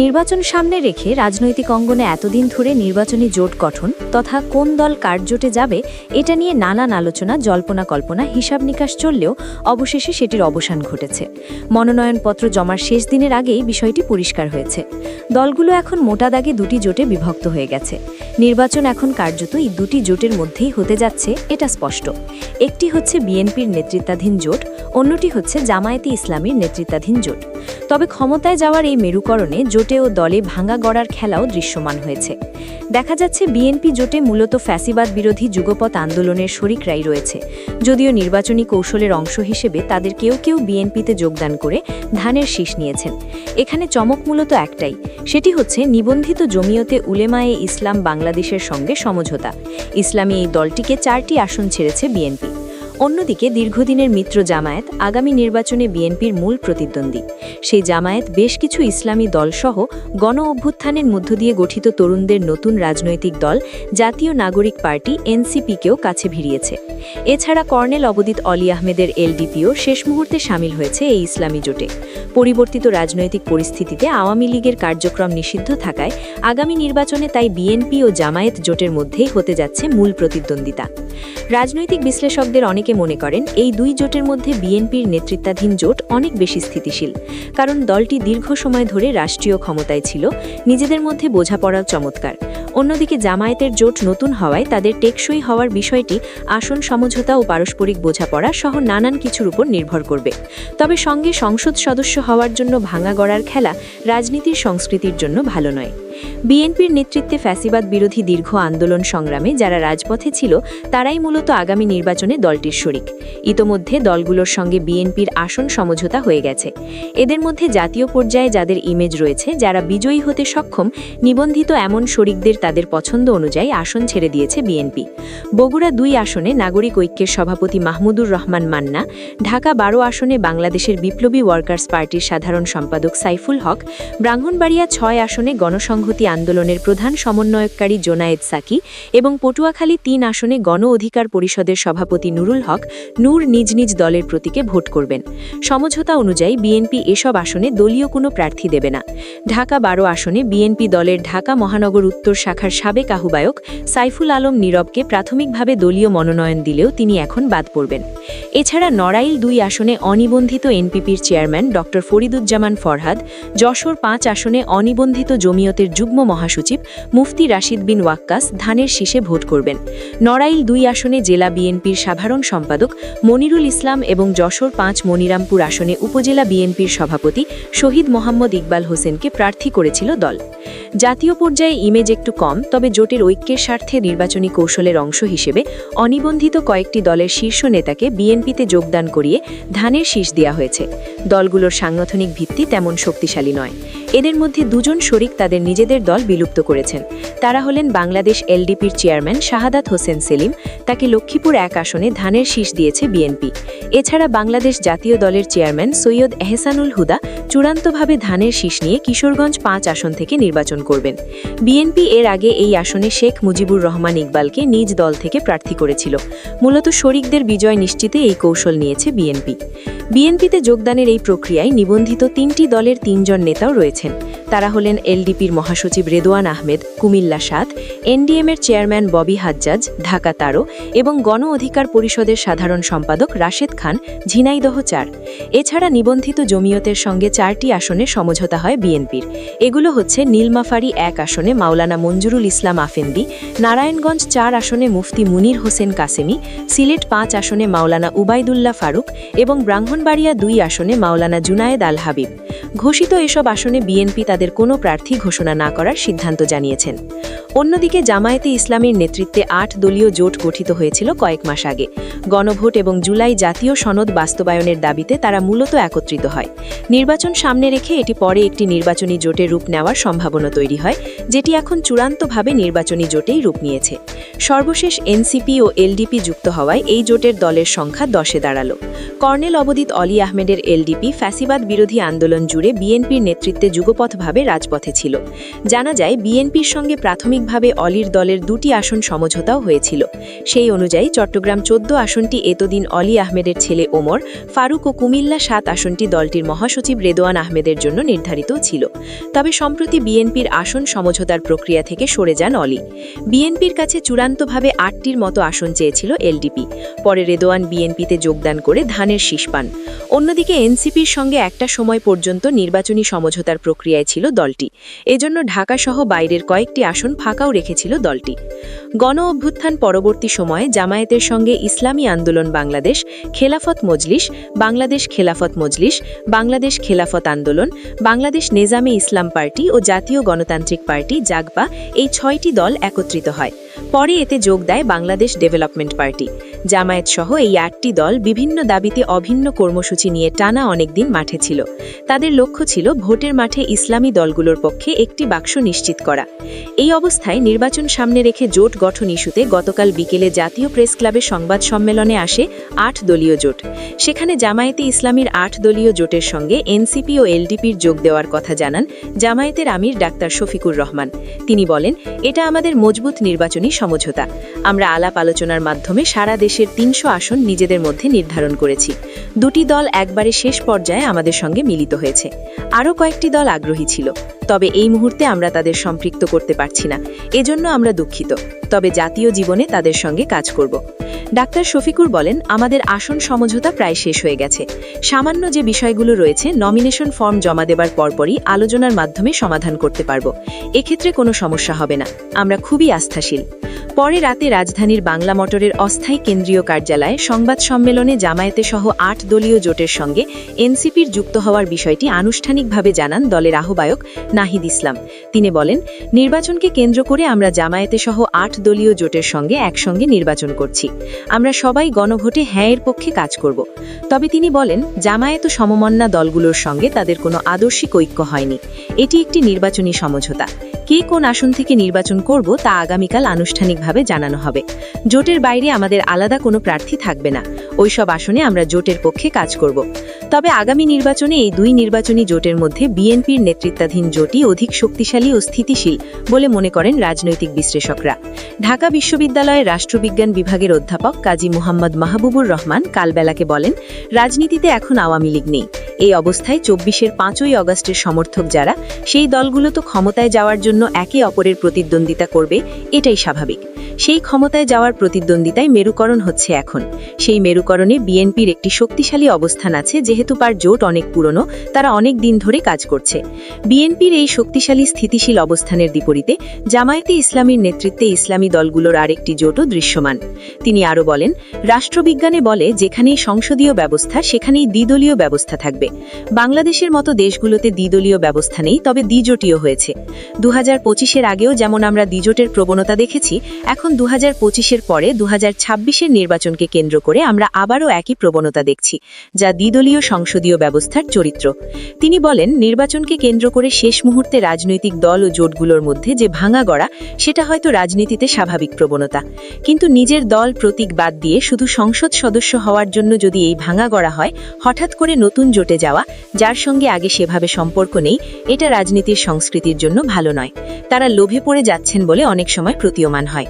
নির্বাচন সামনে রেখে রাজনৈতিক অঙ্গনে এতদিন ধরে নির্বাচনী জোট গঠন তথা কোন দল কার জোটে যাবে এটা নিয়ে নানান আলোচনা জল্পনা কল্পনা হিসাব নিকাশ চললেও অবশেষে সেটির অবসান ঘটেছে। মনোনয়নপত্র জমার শেষ দিনের আগেই বিষয়টি পরিষ্কার হয়েছে। দলগুলো এখন মোটা দাগে দুটি জোটে বিভক্ত হয়ে গেছে। নির্বাচন এখন কার্যত এই দুটি জোটের মধ্যেই হতে যাচ্ছে এটা স্পষ্ট। একটি হচ্ছে বিএনপির নেতৃত্বাধীন জোট, অন্যটি হচ্ছে জামায়াতে ইসলামীর নেতৃত্বাধীন জোট। তবে ক্ষমতায় যাওয়ার এই মেরুকরণে জোটে ও দলে ভাঙা গড়ার খেলাও দৃশ্যমান হয়েছে। দেখা যাচ্ছে বিএনপি জোটে মূলত ফ্যাসিবাদ বিরোধী যুগপৎ আন্দোলনের শরিকরাই রয়েছে, যদিও নির্বাচনী কৌশলের অংশ হিসেবে তাদের কেউ কেউ বিএনপিতে যোগদান করে ধানের শীষ নিয়েছেন। এখানে চমক মূলত একটাই, সেটি হচ্ছে নিবন্ধিত জমিয়তে উলেমায়ে ইসলাম বাংলাদেশের সঙ্গে সমঝোতা। ইসলামী এই দলটিকে 4টি আসন ছেড়েছে বিএনপি। অন্যদিকে দীর্ঘদিনের মিত্র জামায়াত আগামী নির্বাচনে বিএনপির মূল প্রতিদ্বন্দ্বী। সেই জামায়াত বেশ কিছু ইসলামী দলসহ গণ অভ্যুত্থানের মধ্য দিয়ে গঠিত তরুণদের নতুন রাজনৈতিক দল জাতীয় নাগরিক পার্টি এনসিপিকেও কাছে ভিড়িয়েছে। এছাড়া কর্নেল অবদিত অলি আহমেদের এলডিপিও শেষ মুহূর্তে সামিল হয়েছে এই ইসলামী জোটে। পরিবর্তিত রাজনৈতিক পরিস্থিতিতে আওয়ামী লীগের কার্যক্রম নিষিদ্ধ থাকায় আগামী নির্বাচনে তাই বিএনপি ও জামায়াত জোটের মধ্যেই হতে যাচ্ছে মূল প্রতিদ্বন্দ্বিতা। রাজনৈতিক বিশ্লেষকদের অনেকে মনে করেন এই দুই জোটের মধ্যে বিএনপির নেতৃত্বাধীন জোট অনেক বেশি স্থিতিশীল, কারণ দলটি দীর্ঘ সময় ধরে রাষ্ট্রীয় ক্ষমতায় ছিল, নিজেদের মধ্যে বোঝাপড়া চমৎকার। অন্যদিকে জামায়াতের জোট নতুন হওয়ায় তাদের টেকসই হওয়ার বিষয়টি আসন সমঝোতা ও পারস্পরিক বোঝাপড়া সহ নানান কিছুর উপর নির্ভর করবে। তবে সঙ্গে সংসদ সদস্য হওয়ার জন্য ভাঙা গড়ার খেলা রাজনীতির সংস্কৃতির জন্য ভালো নয়। বিএনপির নেতৃত্বে ফ্যাসিবাদ বিরোধী দীর্ঘ আন্দোলন সংগ্রামে যারা রাজপথে ছিল তারাই মূলত আগামী নির্বাচনে দলটির শরিক। ইতোমধ্যে দলগুলোর সঙ্গে বিএনপির আসন সমঝোতা হয়ে গেছে। এদের মধ্যে জাতীয় পর্যায়ে যাদের ইমেজ রয়েছে, যারা বিজয়ী হতে সক্ষম, নিবন্ধিত এমন শরিকদের তাদের পছন্দ অনুযায়ী আসন ছেড়ে দিয়েছে বিএনপি। বগুড়া 2 আসনে নাগরিক ঐক্যের সভাপতি মাহমুদুর রহমান মান্না, ঢাকা 12 আসনে বাংলাদেশের বিপ্লবী ওয়ার্কার্স পার্টির সাধারণ সম্পাদক সাইফুল হক, ব্রাহ্মণবাড়িয়া 6 আসনে গণসংহতি আন্দোলনের প্রধান সমন্বয়কারী জোনায়েদ সাকি এবং পটুয়াখালী 3 আসনে গণ অধিকার পরিষদের সভাপতি নুরুল হক নূর নিজ নিজ দলের প্রতীকে ভোট করবেন। সমঝোতা অনুযায়ী বিএনপি এসব আসনে দলীয় কোনো প্রার্থী দেবে না। ঢাকা 12 আসনে বিএনপি দলের ঢাকা মহানগর উত্তর শাখার সাবেক আহ্বায়ক সাইফুল আলম নীরবকে প্রাথমিকভাবে দলীয় মনোনয়ন দিলেও তিনি এখন বাদ পড়বেন। এছাড়া নড়াইল 2 আসনে অনিবন্ধিত এনপিপির চেয়ারম্যান ড ফরিদুজ্জামান ফরহাদ, যশোর 5 আসনে অনিবন্ধিত জমিয়তের যুগ্ম মহাসচিব মুফতি রাশিদ বিন ওয়াক্কাস ধানের শীষে ভোট করবেন। নড়াইল 2 আসনে জেলা বিএনপির সাধারণ সম্পাদক মনিরুল ইসলাম এবং যশোর 5 মনিরামপুর আসনে উপজেলা বিএনপির সভাপতি শহীদ মোহাম্মদ ইকবাল হোসেনকে প্রার্থী করেছিল দল। জাতীয় পর্যায়ে ইমেজ একটু কম, তবে জোটের ঐক্যের স্বার্থে নির্বাচনী কৌশলের অংশ হিসেবে অনিবন্ধিত কয়েকটি দলের শীর্ষ নেতাকে বিএনপিতে যোগদান করিয়ে ধানের শীষ দেওয়া হয়েছে। দলগুলোর সাংগঠনিক ভিত্তি তেমন শক্তিশালী নয়। এদের মধ্যে 2 জন শরিক তাদের নিজেদের দল বিলুপ্ত করেছেন। তারা হলেন বাংলাদেশ এলডিপির চেয়ারম্যান শাহাদাত হোসেন সেলিম, তাকে লক্ষ্মীপুর 1 আসনে ধানের শীষ দিয়েছে বিএনপি। এছাড়া বাংলাদেশ জাতীয় দলের চেয়ারম্যান সৈয়দ এহসানুল হুদা চূড়ান্তভাবে ধানের শীষ নিয়ে কিশোরগঞ্জ 5 আসন থেকে নির্বাচন করবেন। বিএনপি এর আগে এই আসনে শেখ মুজিবুর রহমান ইকবালকে নিজ দল থেকে প্রার্থী করেছিল। মূলত শরিকদের বিজয় নিশ্চিতে এই কৌশল নিয়েছে বিএনপি। বিএনপিতে যোগদানের এই প্রক্রিয়ায় নিবন্ধিত 3টি দলের 3 জন নেতাও রয়েছেন। তারা হলেন এলডিপির মহাসচিব রেদোয়ান আহমেদ, কুমিল্লা 7, এনডিএমের চেয়ারম্যান ববি হাজ্জাজ, ঢাকা 13 এবং গণ অধিকার পরিষদের সাধারণ সম্পাদক রাশেদ খান, ঝিনাইদহ 4। এছাড়া নিবন্ধিত জমিয়তের সঙ্গে 4টি আসনে সমঝোতা হয় বিএনপির। এগুলো হচ্ছে নীলমাফারি 1 আসনে মাওলানা মঞ্জুরুল ইসলাম আফেন্দি, নারায়ণগঞ্জ 4 আসনে মুফতি মুনির হোসেন কাসেমি, সিলেট 5 আসনে মাওলানা উবাইদুল্লাহ ফারুক এবং ব্রাহ্মণবাড়িয়া 2 আসনে মাওলানা জুনায়েদ আল হাবিব। ঘোষিত এসব আসনে বিএনপি তাদের কোনো প্রার্থী ঘোষণা না করার সিদ্ধান্ত জানিয়েছেন। অন্যদিকে জামায়াতে ইসলামীর নেতৃত্বে 8 দলীয় জোট গঠিত হয়েছিল কয়েক মাস আগে। গণভোট এবং জুলাই জাতীয় সনদ বাস্তবায়নের দাবিতে তারা মূলত একত্রিত হয়। নির্বাচন সামনে রেখে এটি পরে একটি নির্বাচনী জোটে রূপ নেওয়ার সম্ভাবনা তৈরি হয়, যেটি এখন চূড়ান্তভাবে নির্বাচনী জোটেই রূপ নিয়েছে। সর্বশেষ এনসিপি ও এলডিপি যুক্ত হওয়ায় এই জোটের দলের সংখ্যা 10-এ দাঁড়ালো। কর্নেল অবদিত অলি আহমেদের এলডিপি ফ্যাসিবাদ বিরোধী আন্দোলন জুড়ে বিএনপির নেতৃত্বে যুগপৎ সক্রিয়ভাবে রাজপথে ছিল। জানা যায় বিএনপির সঙ্গে প্রাথমিকভাবে অলির দলের 2টি আসন সমঝোতাও হয়েছিল। সেই অনুযায়ী চট্টগ্রাম 14 আসনটি এতদিন অলি আহমেদের ছেলে ওমর ফারুক ও কুমিল্লা 7 আসনটি দলটির মহাসচিব রেদোয়ান আহমেদের জন্য নির্ধারিত ছিল। তবে সম্প্রতি বিএনপির আসন সমঝোতার প্রক্রিয়া থেকে সরে যান অলি। বিএনপির কাছে চূড়ান্তভাবে 8টির মতো আসন চেয়েছিল এলডিপি। পরে রেদোয়ান বিএনপিতে যোগদান করে ধানের শীষ পান। অন্যদিকে এনসিপির সঙ্গে একটা সময় পর্যন্ত নির্বাচনী সমঝোতার প্রক্রিয়ায় ছিল দলটি। এজন্য ঢাকাসহ বাইরের কয়েকটি আসন ফাঁকাও রেখেছিল দলটি। গণ অভ্যুত্থান পরবর্তী সময়ে জামায়াতের সঙ্গে ইসলামী আন্দোলন বাংলাদেশ, খেলাফত মজলিস, বাংলাদেশ খেলাফত মজলিস, বাংলাদেশ খেলাফত আন্দোলন, বাংলাদেশ নেজামে ইসলাম পার্টি ও জাতীয় গণতান্ত্রিক পার্টি জাগপা এই 6টি দল একত্রিত হয়। পরে এতে যোগ দেয় বাংলাদেশ ডেভেলপমেন্ট পার্টি। জামায়াত সহ এই 8টি দল বিভিন্ন দাবিতে অভিন্ন কর্মসূচি নিয়ে টানা অনেকদিন মাঠে ছিল। তাদের লক্ষ্য ছিল ভোটের মাঠে ইসলামী দলগুলোর পক্ষে একটি বাক্স নিশ্চিত করা। এই অবস্থায় নির্বাচন সামনে রেখে জোট গঠন ইস্যুতে গতকাল বিকেলে জাতীয় প্রেস ক্লাবের সংবাদ সম্মেলনে আসে 8 দলীয় জোট। সেখানে জামায়াতে ইসলামীর 8 দলীয় জোটের সঙ্গে এনসিপি ও এলডিপির যোগ দেওয়ার কথা জানান জামায়াতের আমির ডাক্তার শফিকুর রহমান। তিনি বলেন, এটা আমাদের মজবুত নির্বাচনী সমঝোতা। আমরা আলাপ আলোচনার মাধ্যমে সারা দেশের 300 আসন নিজেদের মধ্যে নির্ধারণ করেছি। 2টি দল একবারে শেষ পর্যায়ে আমাদের সঙ্গে মিলিত হয়েছে। আরও কয়েকটি দল আগ্রহী ছিল, তবে এই মুহূর্তে আমরা তাদের সম্পৃক্ত করতে পারছি না। এজন্য আমরা দুঃখিত, তবে জাতীয় জীবনে তাদের সঙ্গে কাজ করব। ডাক্তার শফিকুর বলেন, আমাদের আসন সমঝোতা প্রায় শেষ হয়ে গেছে। সামান্য যে বিষয়গুলো রয়েছে নমিনেশন ফর্ম জমা দেবার পরপরই আলোচনার মাধ্যমে সমাধান করতে পারব। এক্ষেত্রে কোনো সমস্যা হবে না। আমরা খুবই আস্থাশীল। পরে রাতে রাজধানীর বাংলা মোটরের অস্থায়ী কেন্দ্রীয় কার্যালয়ে সংবাদ সম্মেলনে জামায়াতে সহ 8 দলীয় জোটের সঙ্গে এনসিপির যুক্ত হওয়ার বিষয়টি আনুষ্ঠানিকভাবে জানান দলের আহ্বায়ক নাহিদ ইসলাম। তিনি বলেন, নির্বাচনকে কেন্দ্র করে আমরা জামায়াতে সহ 8 দলীয় জোটের সঙ্গে একসঙ্গে নির্বাচন করছি। আমরা সবাই গণভোটে হ্যাঁ এর পক্ষে কাজ করব। তবে তিনি বলেন, জামায়াত ও সমমন্যা দলগুলোর সঙ্গে তাদের কোনো আদর্শিক ঐক্য হয়নি। এটি একটি নির্বাচনী সমঝোতা। কে কোন আসন থেকে নির্বাচন করব তা আগামীকাল আনুষ্ঠানিকভাবে জানানো হবে। জোটের বাইরে আমাদের আলাদা কোনো প্রার্থী থাকবে না। ওইসব আসনে আমরা জোটের পক্ষে কাজ করব। তবে আগামী নির্বাচনে এই 2 নির্বাচনী জোটের মধ্যে বিএনপির নেতৃত্বাধীন জোটই অধিক শক্তিশালী ও স্থিতিশীল বলে মনে করেন রাজনৈতিক বিশ্লেষকরা। ঢাকা বিশ্ববিদ্যালয়ের রাষ্ট্রবিজ্ঞান বিভাগের অধ্যাপক কাজী মুহাম্মদ মাহবুবুর রহমান কালবেলাকে বলেন, রাজনীতিতে এখন আওয়ামী লীগ নেই। এই অবস্থায় 24-এর 5ই আগস্টের সমর্থক যারা, সেই দলগুলো তো ক্ষমতায় যাওয়ার জন্য একে অপরের প্রতিদ্বন্দ্বিতা করবে, এটাই স্বাভাবিক। সেই ক্ষমতায় যাওয়ার প্রতিদ্বন্দ্বিতায় মেরুকরণ হচ্ছে এখন। সেই মেরুকরণে বিএনপির একটি শক্তিশালী অবস্থান আছে, যেহেতু পার জোট অনেক পুরনো, তারা অনেক দিন ধরে কাজ করছে। বিএনপির এই শক্তিশালী স্থিতিশীল অবস্থানের বিপরীতে জামায়াতে ইসলামীর নেতৃত্বে ইসলামী দলগুলোর আরেকটি জোটও দৃশ্যমান। তিনি আরও বলেন, রাষ্ট্রবিজ্ঞানে বলে, যেখানেই সংসদীয় ব্যবস্থা সেখানেই দ্বিদলীয় ব্যবস্থা থাকবে। বাংলাদেশের মতো দেশগুলোতে দ্বিদলীয় ব্যবস্থা নেই, তবে দ্বিজোটীয় হয়েছে। 2025-এর আগেও যেমন আমরা দ্বিজোটের প্রবণতা দেখেছি, এখন 2025-এর পরে 2026-এর নির্বাচনকে কেন্দ্র করে আমরা আবারও একই প্রবণতা দেখছি, যা দ্বিদলীয় সংসদীয় ব্যবস্থার চরিত্র। তিনি বলেন, নির্বাচনকে কেন্দ্র করে শেষ মুহূর্তে রাজনৈতিক দল ও জোটগুলোর মধ্যে যে ভাঙা গড়া, সেটা হয়তো রাজনীতিতে স্বাভাবিক প্রবণতা। কিন্তু নিজের দল প্রতীক বাদ দিয়ে শুধু সংসদ সদস্য হওয়ার জন্য যদি এই ভাঙা গড়া হয়, হঠাৎ করে নতুন জোটে যাওয়া, যার সঙ্গে আগে সেভাবে সম্পর্ক নেই, এটা রাজনীতির সংস্কৃতির জন্য ভালো নয়। তারা লোভে পড়ে যাচ্ছেন বলে অনেক সময় প্রতীয়মান হয়।